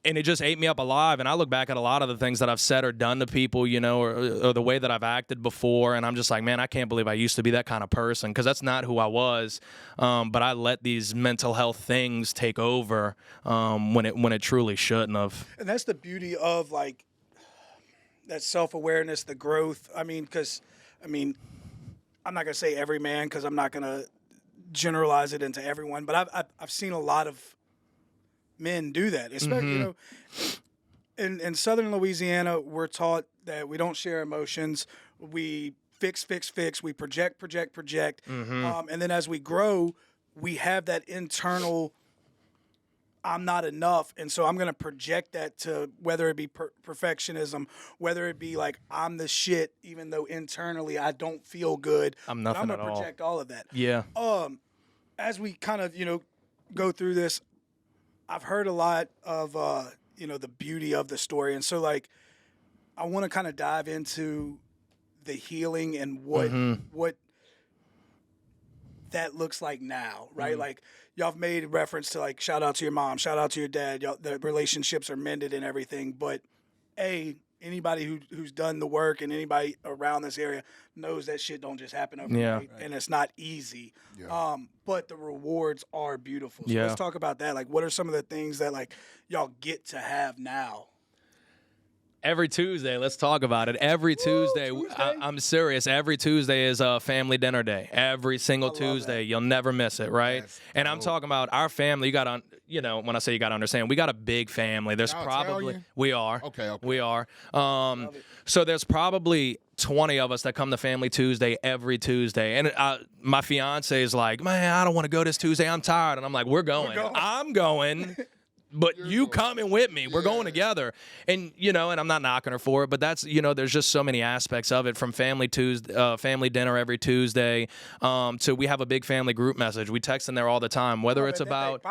And it just ate me up alive. And I look back at a lot of the things that I've said or done to people, or the way that I've acted before. And I'm just like, man, I can't believe I used to be that kind of person because that's not who I was. But I let these mental health things take over when it truly shouldn't have. And that's the beauty of like that self-awareness, the growth. I'm not going to say every man because I'm not going to generalize it into everyone. But I've seen a lot of men do that, especially in Southern Louisiana. We're taught that we don't share emotions. We fix. We project. Mm-hmm. And then as we grow, we have that internal I'm not enough, and so I'm going to project that to whether it be perfectionism, whether it be like I'm the shit, even though internally I don't feel good. I'm nothing I'm at all. going to project all of that. Yeah. As we kind of go through this, I've heard a lot of, the beauty of the story. And so, like, I want to kind of dive into the healing and what that looks like now, right? Mm-hmm. Like, y'all have made reference to, like, shout out to your mom, shout out to your dad. Y'all, the relationships are mended and everything. But, anybody who's done the work and anybody around this area knows that shit don't just happen overnight. Yeah. Right. And it's not easy. Yeah. But the rewards are beautiful. So yeah. Let's talk about that. Like, what are some of the things that like y'all get to have now? Every Tuesday, let's talk about it. Every Tuesday, I'm serious. Every Tuesday is a family dinner day. Every single Tuesday, you'll never miss it, right? Yes. And I'm talking about our family. You got to, when I say you got to understand, we got a big family. There's we are. Okay. We are. So there's probably 20 of us that come to Family Tuesday every Tuesday. And my fiance is like, man, I don't want to go this Tuesday. I'm tired. And I'm like, we're going. I'm going. But you coming with me. We're going together. And, and I'm not knocking her for it, but that's, there's just so many aspects of it, from family dinner every Tuesday to we have a big family group message. We text in there all the time, whether it's about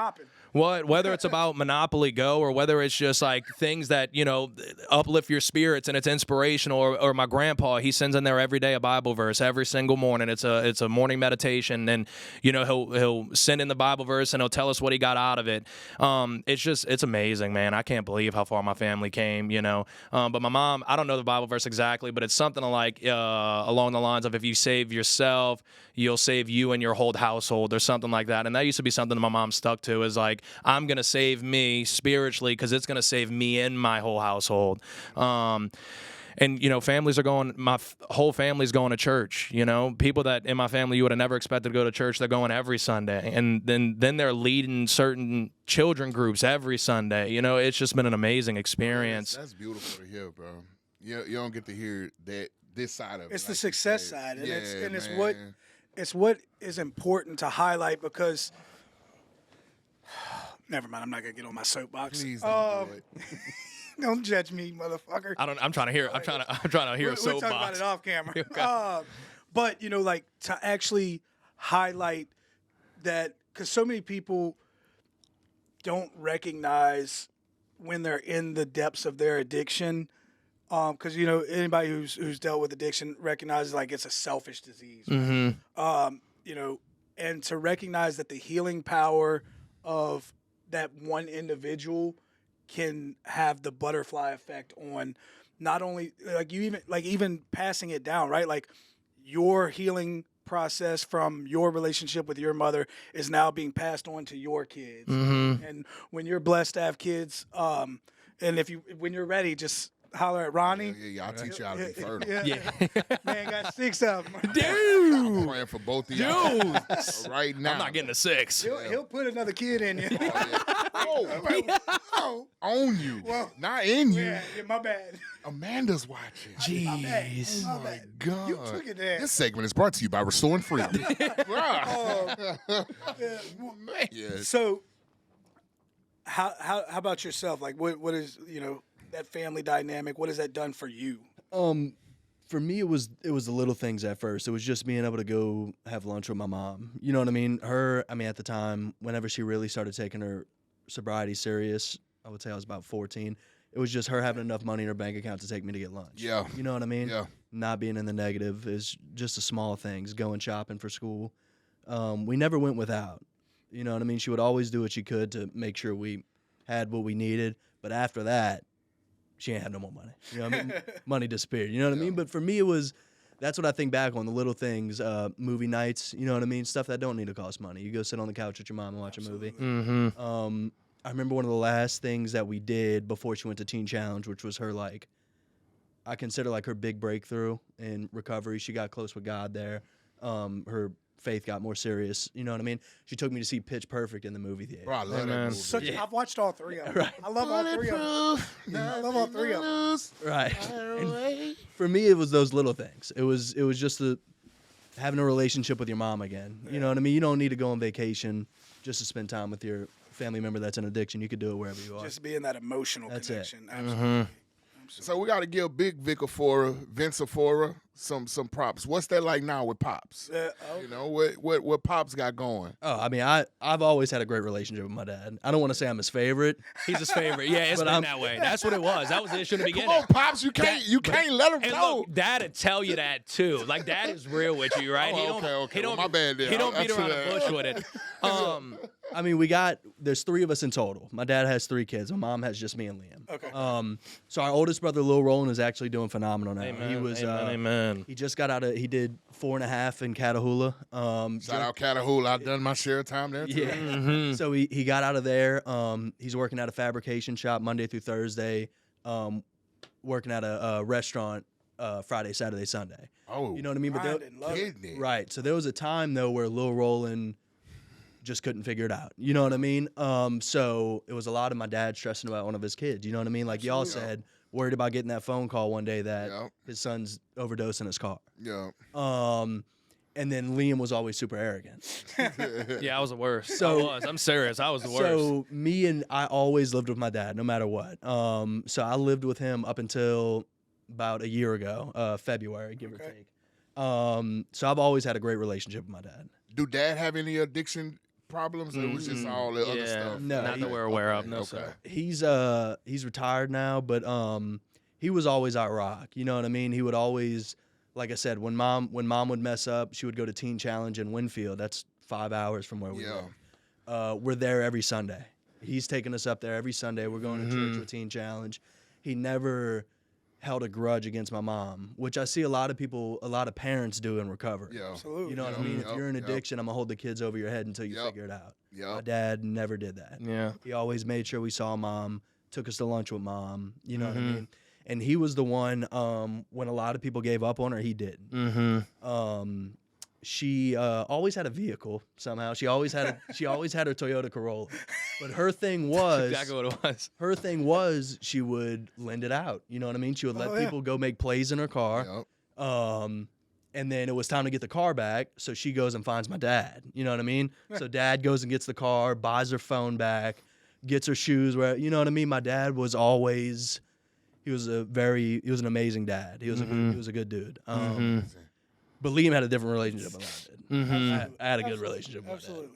Whether it's about Monopoly Go or whether it's just like things that, you know, uplift your spirits and it's inspirational, or my grandpa, he sends in there every day a Bible verse every single morning. It's a morning meditation, and, you know, he'll send in the Bible verse and he'll tell us what he got out of it. It's amazing, man. I can't believe how far my family came, you know. But my mom, I don't know the Bible verse exactly, but it's something like along the lines of, if you save yourself, you'll save you and your whole household, or something like that. And that used to be something that my mom stuck to, is like, I'm going to save me spiritually because it's going to save me and my whole household. And, you know, families are going, whole family's going to church, you know. People that in my family you would have never expected to go to church, they're going every Sunday. And then they're leading certain children groups every Sunday. You know, it's just been an amazing experience. That's beautiful to hear, bro. You don't get to hear this side of it. It's the like success side, and yeah, it's what is important to highlight, because never mind, I'm not gonna get on my soapbox. Please don't do it. Don't judge me, motherfucker. I'm trying to hear. I'm trying to hear a soapbox. We'll talk about it off camera. Okay. But, you know, like, to actually highlight that, because so many people don't recognize when they're in the depths of their addiction. Because, you know, anybody who's dealt with addiction recognizes, like, it's a selfish disease. Mm-hmm. You know, and to recognize that the healing power of that one individual can have the butterfly effect on not only, like, even passing it down, right? Like, your healing process from your relationship with your mother is now being passed on to your kids. Mm-hmm. And when you're blessed to have kids, and when you're ready, just holler at Ronnie. Yeah, I'll teach you how to be fertile. Yeah. Man, got 6 of them. Dude. I'm praying for both of y'all right now. I'm not getting a 6. He'll put another kid in you. Oh, on you. Well, not in you. Yeah, my bad. Amanda's watching. Jeez. Oh my God. You took it there. This segment is brought to you by Restoring Freedom. Yes. So, how about yourself? Like, what is, you know, that family dynamic? What has that done for you? For me, it was the little things at first. It was just being able to go have lunch with my mom. You know what I mean? At the time, whenever she really started taking her sobriety serious, I would say I was about 14. It was just her having enough money in her bank account to take me to get lunch. Yeah. You know what I mean? Yeah. Not being in the negative is just the small things, going shopping for school. We never went without. You know what I mean? She would always do what she could to make sure we had what we needed. But after that, she ain't had no more money. You know what I mean? Money disappeared. You know what I mean? But for me, that's what I think back on, the little things, movie nights, you know what I mean? Stuff that don't need to cost money. You go sit on the couch with your mom and watch a movie. Mm-hmm. I remember one of the last things that we did before she went to Teen Challenge, which was her, like, I consider like her big breakthrough in recovery. She got close with God there. Her faith got more serious. You know what I mean? She took me to see Pitch Perfect in the movie theater. Bro, I love that movie. I've watched all 3 of them. Right. I love all 3 of them. I love all 3 of them. Right. And for me, it was those little things. It was just having a relationship with your mom again. You know what I mean? You don't need to go on vacation just to spend time with your family member that's in addiction. You could do it wherever you are. Just being that emotional That's connection. it. Absolutely. So we got to give Big Vincifora some props. What's that like now with Pops? You know, what Pops got going? Oh, I mean, I've always had a great relationship with my dad. I don't want to say I'm his favorite. He's his favorite. Yeah, it's been that way. That's what it was. That was the issue in the beginning. Come on, Pops, you can't let him And go. look, Dad'd tell you that too. Like, Dad is real with you, right? Okay. He don't, Well, my bad there. He don't I beat around the should bush with it. I mean, there's 3 of us in total. My dad has 3 kids. My mom has just me and Liam. Okay. So our oldest brother, Lil Roland, is actually doing phenomenal now. Amen, He was, amen. he just got he did 4.5 in Catahoula. Shout out Catahoula. I've done my share of time there too. Yeah. Mm-hmm. So he got out of there. He's working at a fabrication shop Monday through Thursday. Working at a restaurant Friday, Saturday, Sunday. Oh, You know what I mean? But Grinding, love it. kidney. right. So there was a time though where Lil Roland just couldn't figure it out. You know what I mean? So it was a lot of my dad stressing about one of his kids. You know what I mean? Like y'all said, worried about getting that phone call one day that Yep. his son's overdosing his car. Yeah. And then Liam was always super arrogant. Yeah, I was the worst. So- I'm serious. I was the worst. So I always lived with my dad, no matter what. So I lived with him up until about a year ago, February, give or take. So I've always had a great relationship with my dad. Do Dad have any addiction problems, or it was just all the other stuff? No, not that we're aware of. No, okay. sir. He's retired now, but he was always our rock. You know what I mean? He would always, like I said, when mom would mess up, she would go to Teen Challenge in Winfield. That's 5 hours from where we live. We're there every Sunday. He's taking us up there every Sunday. We're going to church with Teen Challenge. He never held a grudge against my mom, which I see a lot of parents do in recovery. Yeah. Absolutely. You know what I mean? If you're in addiction, I'm going to hold the kids over your head until you figure it out. My dad never did that. Yeah. He always made sure we saw mom, took us to lunch with mom. You know what I mean? And he was the one, when a lot of people gave up on her, he didn't. She always had a vehicle somehow. She always had her Toyota Corolla. But her thing was Exactly what it was. her thing was she would lend it out. You know what I mean? She would let people go make plays in her car. And then it was time to get the car back, so she goes and finds my dad. You know what I mean? So dad goes and gets the car, buys her phone back, gets her shoes. You know what I mean? My dad was always, he was an amazing dad. He was a good dude. But Liam had a different relationship than I did. I had a good relationship with my dad. Absolutely.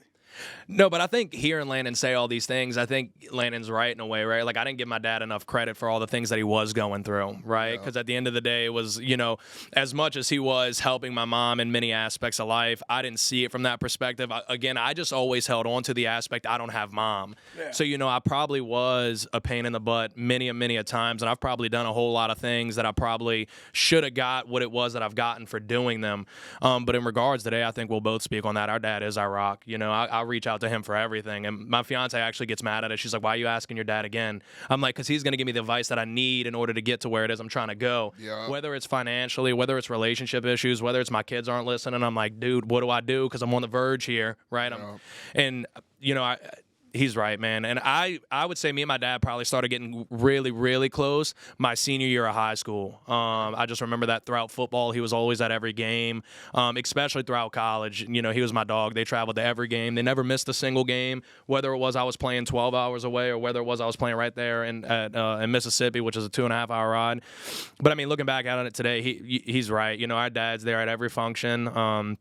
No, but I think hearing Landon say all these things, I think Landon's right in a way, right? Like, I didn't give my dad enough credit for all the things that he was going through, right? Because at the end of the day, it was, you know, as much as he was helping my mom in many aspects of life, I didn't see it from that perspective. I just always held on to the aspect, I don't have mom. Yeah. So, you know, I probably was a pain in the butt many a times, and I've probably done a whole lot of things that I probably should have got what it was that I've gotten for doing them. But in regards today, I think we'll both speak on that. Our dad is our rock. You know, I'll reach out to him for everything. And my fiance actually gets mad at it. She's like, why are you asking your dad again? I'm like, because he's going to give me the advice that I need in order to get to where it is I'm trying to go. Yeah. Whether it's financially, whether it's relationship issues, whether it's my kids aren't listening. I'm like, dude, what do I do? Because I'm on the verge here, right? And, you know, he's right, man. And I would say me and my dad probably started getting really close my senior year of high school. I just remember that throughout football, he was always at every game, especially throughout college. You know, he was my dog. They traveled to every game. They never missed a single game, whether it was I was playing 12 hours away or whether it was I was playing right there in Mississippi, which is a 2.5-hour ride. But, I mean, looking back at it today, he's right. You know, our dad's there at every function.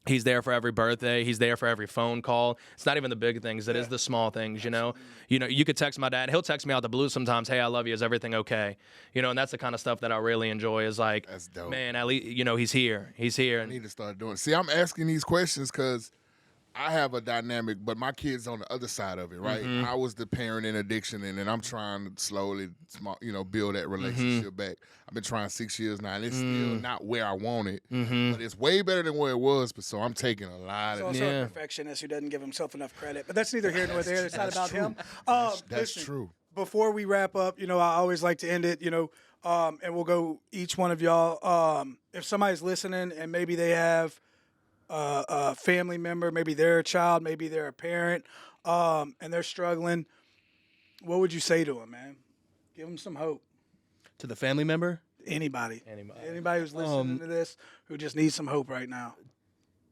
He's there for every birthday. He's there for every phone call. It's not even the big things. It is the small things, you know. You know, you could text my dad. He'll text me out the blue sometimes, hey, I love you. Is everything okay? You know, and that's the kind of stuff that I really enjoy is like, that's dope. Man, at least, you know, he's here. He's here. I need to start doing it. See, I'm asking these questions because I have a dynamic, but my kid's on the other side of it, right? I was the parent in addiction, and then I'm trying to slowly, you know, build that relationship back. I've been trying 6 years now, and it's still not where I want it, but it's way better than where it was. But so I'm taking a lot He's of also a perfectionist who doesn't give himself enough credit, but that's neither here nor there. It's not about him. That's true. Before we wrap up, you know, I always like to end it, you know, and we'll go each one of y'all. If somebody's listening and maybe they have a family member, maybe they're a child, maybe they're a parent, and they're struggling, what would you say to them, man? Give them some hope. To the family member? Anybody who's listening to this who just needs some hope right now.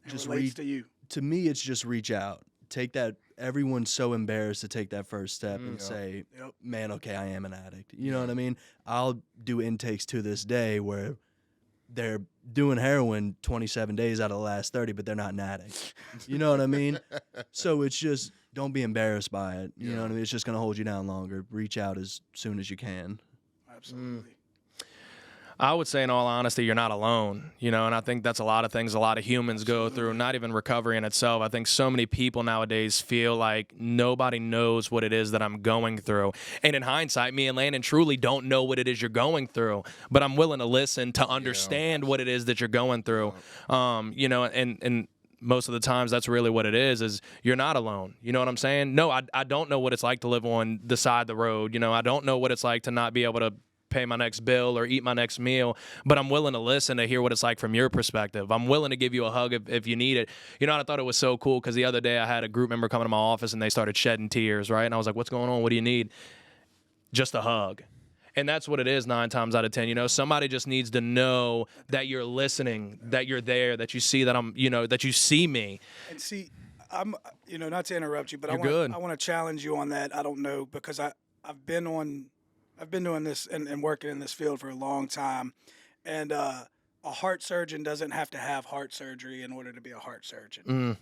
Just relates to you. To me, it's just reach out. Take that. Everyone's so embarrassed to take that first step and say, man, okay, I am an addict. You know what I mean? I'll do intakes to this day where they're doing heroin 27 days out of the last 30, but they're not an addict. You know what I mean? So it's just, don't be embarrassed by it. You know what I mean? It's just going to hold you down longer. Reach out as soon as you can. Absolutely. I would say, in all honesty, you're not alone, you know, and I think that's a lot of things a lot of humans go through, not even recovery in itself. I think so many people nowadays feel like nobody knows what it is that I'm going through. And in hindsight, me and Landon truly don't know what it is you're going through, but I'm willing to listen to understand what it is that you're going through, you know, and most of the times that's really what it is you're not alone. You know what I'm saying? No, I don't know what it's like to live on the side of the road. You know, I don't know what it's like to not be able to pay my next bill or eat my next meal, but I'm willing to listen to hear what it's like from your perspective. I'm willing to give you a hug if you need it. You know, and I thought it was so cool because the other day I had a group member come into my office and they started shedding tears, right? And I was like, what's going on? What do you need? Just a hug. And that's what it is 9 times out of 10. You know, somebody just needs to know that you're listening, that you're there, that you see that I'm, you know, that you see me. And see, I'm, you know, not to interrupt you, but I want to challenge you on that. I don't know, because I've been doing this and working in this field for a long time, and a heart surgeon doesn't have to have heart surgery in order to be a heart surgeon.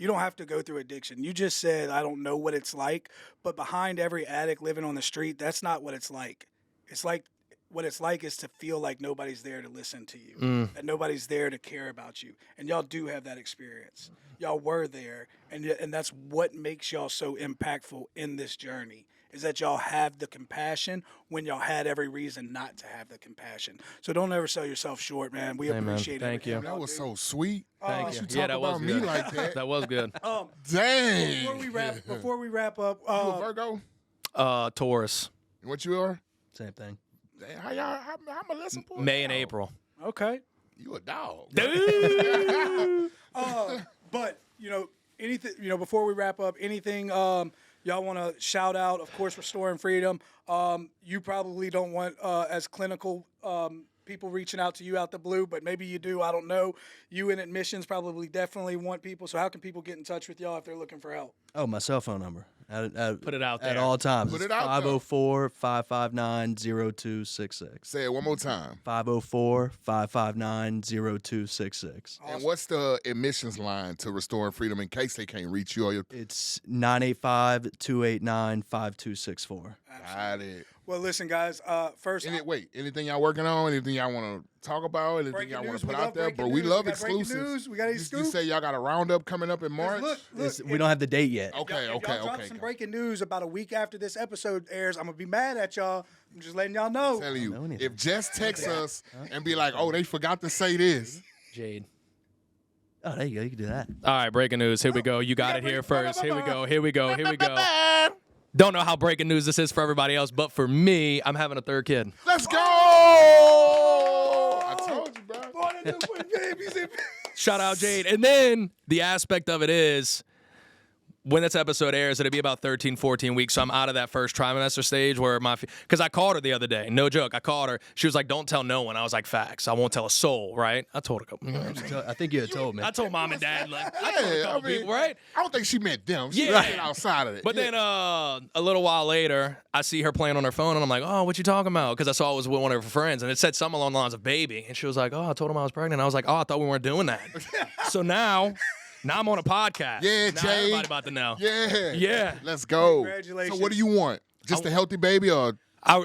You don't have to go through addiction. You just said, I don't know what it's like, but behind every addict living on the street, that's not what it's like. It's like, what it's like is to feel like nobody's there to listen to you, that nobody's there to care about you. And y'all do have that experience. Y'all were there, and that's what makes y'all so impactful in this journey, is that y'all have the compassion when y'all had every reason not to have the compassion. So don't ever sell yourself short, man. We appreciate it. Thank you. That was so sweet. Thank you. You talk Yeah, that about was me good. like that. That was good. Dang. Before we wrap up, You a Virgo? Taurus. What you are? Same thing. Dang, how Melissa pull May it and out? April. okay. You a dog. But anything, before we wrap up, anything y'all want to shout out? Of course, Restoring Freedom. You probably don't want as clinical people reaching out to you out the blue, but maybe you do. I don't know. You in admissions probably definitely want people. So how can people get in touch with y'all if they're looking for help? Oh, my cell phone number. Put it out At there. all times. Put It's it out there. 504-559-0266. Say it one more time. 504-559-0266. And what's the admissions line to Restoring Freedom in case they can't reach you? Or your... It's 985-289-5264. Got it. Well, listen, guys. First, Wait, anything y'all working on? Anything y'all want to talk about? Anything breaking y'all want news. to We put love out there? breaking But we news. love We got breaking exclusives. news. We got any You scoops? say y'all got a roundup coming up in March? Look, We don't have the date yet. Okay, if okay, y'all drop okay. some breaking news about a week after this episode airs, I'm gonna be mad at y'all. I'm just letting y'all know. Telling know you, anything. if Jess texts us and be like, "Oh, they forgot to say this," Jade. Oh, there you go. You can do that. All right, breaking news. Here we go. You got it here first. Here we go. Here we go. Here we go. Ah, Don't know how breaking news this is for everybody else, but for me, I'm having a third kid. let's go! I told you, bro. Shout out Jade. And then the aspect of it is, when this episode airs, it'll be about 13, 14 weeks. So I'm out of that first trimester stage where because I called her the other day. No joke. I called her. She was like, don't tell no one. I was like, facts. I won't tell a soul, right? I told her. I think you had told me. I told mom and dad, like, I told a couple people, right? I don't think she meant them. She Yeah. was outside of it. But then a little while later, I see her playing on her phone, and I'm like, oh, what you talking about? Because I saw it was with one of her friends, and it said something along the lines of baby. And she was like, oh, I told him I was pregnant. I was like, oh, I thought we weren't doing that. So now I'm on a podcast. Yeah, now Jay. everybody about to know. yeah, Yeah. let's go. Congratulations. So what do you want? Just a healthy baby, or I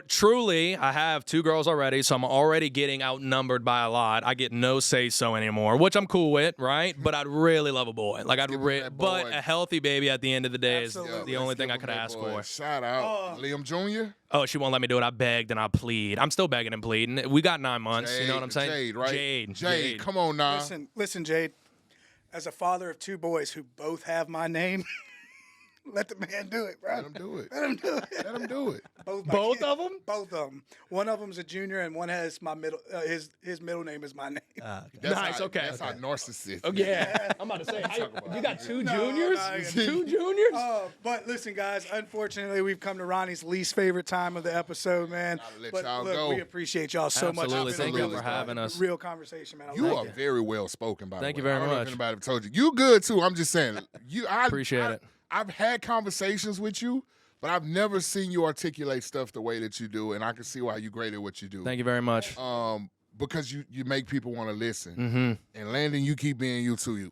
have 2 girls already, so I'm already getting outnumbered by a lot. I get no say-so anymore, which I'm cool with, right? But I'd really love a boy. Like Give him that boy. but a healthy baby at the end of the day Absolutely. is the only thing I could ask for. Shout out Liam Jr. Oh, she won't let me do it. I begged and I plead. I'm still begging and pleading. We got 9 months. You know what I'm saying? Jade, right? Jade. Come on now. Listen, Jade. As a father of 2 boys who both have my name, let the man do it, bro. Let him do it. Let him do it. Let him do it. Both, my Both kids- of them? Both of them. One of them's a junior, and one has my middle. His middle name is my name. Okay. That's Nice, our, okay. That's our narcissist. Oh, yeah. I'm about to say, you got 2 juniors? no, I got 2 juniors? But listen, guys. Unfortunately, we've come to Ronnie's least favorite time of the episode, man. Gotta let But y'all look, go. we appreciate y'all so much. Absolutely. It's been a Thank you real- for having us. Real conversation, man. I You like are it. very well spoken, by the way. Thank you very I don't know if much. anybody ever told you. You good too. I'm just saying. I Appreciate it. I've had conversations with you, but I've never seen you articulate stuff the way that you do, and I can see why you're great at what you do. Thank you very much. Because you make people want to listen. Mm-hmm. And Landon, you keep being you too.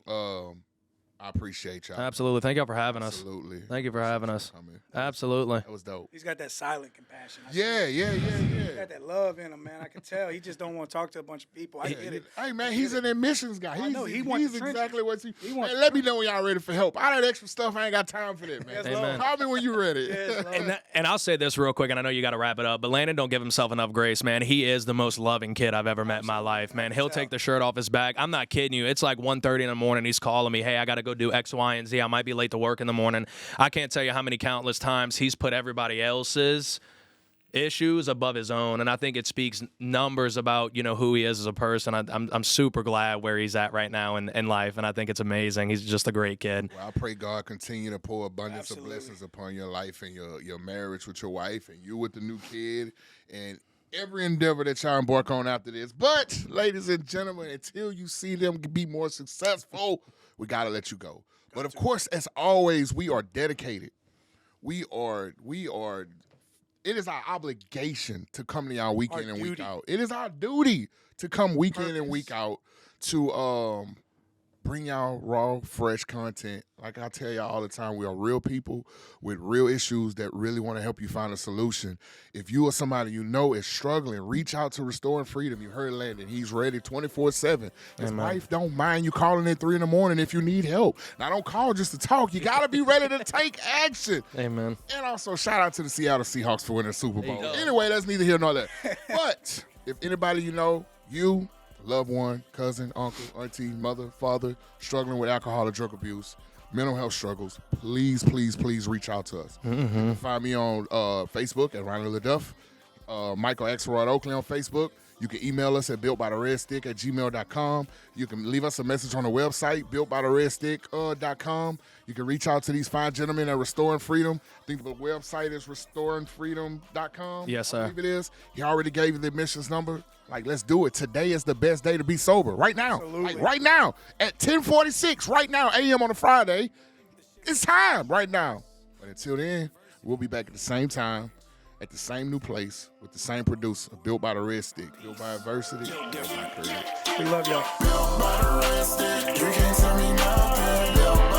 I appreciate y'all. Absolutely. Thank y'all for having us. Absolutely. Thank you for having us. Coming. Absolutely. That was dope. He's got that silent compassion. Yeah. He's got that love in him, man. I can tell. He just don't want to talk to a bunch of people. I get it. Hey man, he's an admissions guy. I know, he He's wants the exactly what you. He wants Hey, the let me know when y'all ready for help. I had extra stuff. I ain't got time for that, man. Yes, Amen. Call me when you're ready. Yes, Lord. And I'll say this real quick, and I know you got to wrap it up, but Landon don't give himself enough grace, man. He is the most loving kid I've ever met in my life, man. He'll take the shirt off his back. I'm not kidding you. It's like 1:30 in the morning. He's calling me, hey, I got to go do X, Y, and Z. I might be late to work in the morning. I can't tell you how many countless times he's put everybody else's issues above his own, and I think it speaks numbers about who he is as a person. I'm super glad where he's at right now in life, and I think it's amazing. He's just a great kid. Well, I pray God continue to pour abundance Absolutely. of blessings upon your life and your marriage with your wife and you with the new kid and every endeavor that y'all embark on after this. But, ladies and gentlemen, until you see them be more successful, we got to let you go. But, of course, as always, we are dedicated. We are. It is our obligation to come to y'all week in and week duty. out. It is our duty to come week in and week out to bring y'all raw, fresh content. Like I tell y'all all the time, we are real people with real issues that really want to help you find a solution. If you or somebody you know is struggling, reach out to Restoring Freedom. You heard Landon. He's ready 24/7. His wife don't mind you calling at 3 a.m. if you need help. Now, don't call just to talk. You got to be ready to take action. Amen. And also, shout out to the Seattle Seahawks for winning the Super Bowl. Anyway, that's neither here nor there. But if anybody you know, you, loved one, cousin, uncle, auntie, mother, father, struggling with alcohol or drug abuse, mental health struggles, please, please, please reach out to us. You can find me on Facebook at Ronnie LeDuff, Michael Axelrod Oakley on Facebook. You can email us at builtbytheredstick@gmail.com. You can leave us a message on the website, builtbytheredstick.com. You can reach out to these fine gentlemen at Restoring Freedom. I think the website is restoringfreedom.com. Yes, sir. I believe it is. He already gave you the admissions number. Like, let's do it. Today is the best day to be sober. Right now. Absolutely. Like, right now. At 10:46, right now, a.m. on a Friday. It's time right now. But until then, we'll be back at the same time, at the same new place, with the same producer, Built by the Red Stick. Built by adversity. Built by courage. We love y'all. Built by the red stick, you can't tell me nothing. Built